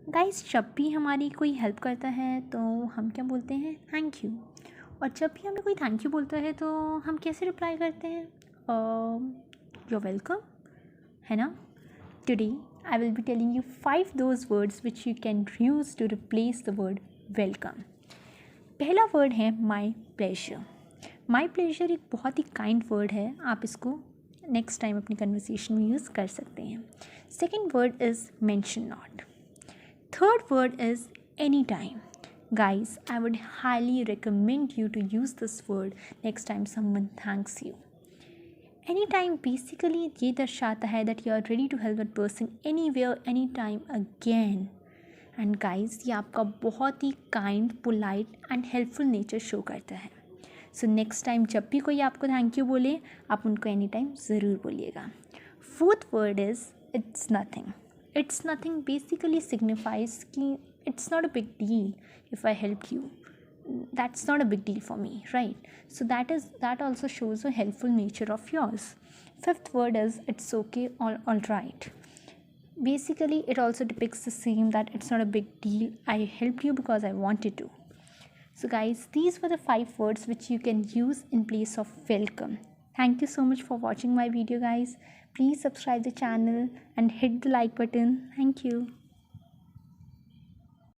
Guys, जब भी हमारी कोई हेल्प करता है तो हम क्या बोलते हैं? Thank you. और जब भी हमें कोई थैंक यू बोलता है तो हम कैसे रिप्लाई करते हैं? यू वेलकम, है ना? Today I will be telling you 5 those words which you can use to replace the word welcome. पहला वर्ड है माई प्लेजर। माई प्लेजर एक बहुत ही काइंड वर्ड है, आप इसको नेक्स्ट टाइम अपनी कन्वर्सेशन में यूज़ कर सकते हैं। Second word is mention not. Third word is anytime. Guys, I would highly recommend you to use this word next time someone thanks you. Anytime basically ये दर्शाता है that you are ready to help that person anywhere, anytime, again. And guys, ये आपका बहुत ही kind, polite and helpful nature show करता है. So next time जब भी कोई आपको thank you बोले, आप उनको anytime ज़रूर बोलिएगा. Fourth word is it's nothing. It's nothing basically signifies कि it's not a big deal if I help you. That's not a big deal for me, right? So that also shows a helpful nature of yours. Fifth word is it's okay or all right. Basically, it also depicts the same, that it's not a big deal. I helped you because I wanted to. So guys, these were the 5 words which you can use in place of welcome. Thank you so much for watching my video, guys. Please subscribe the channel and hit the like button. Thank you.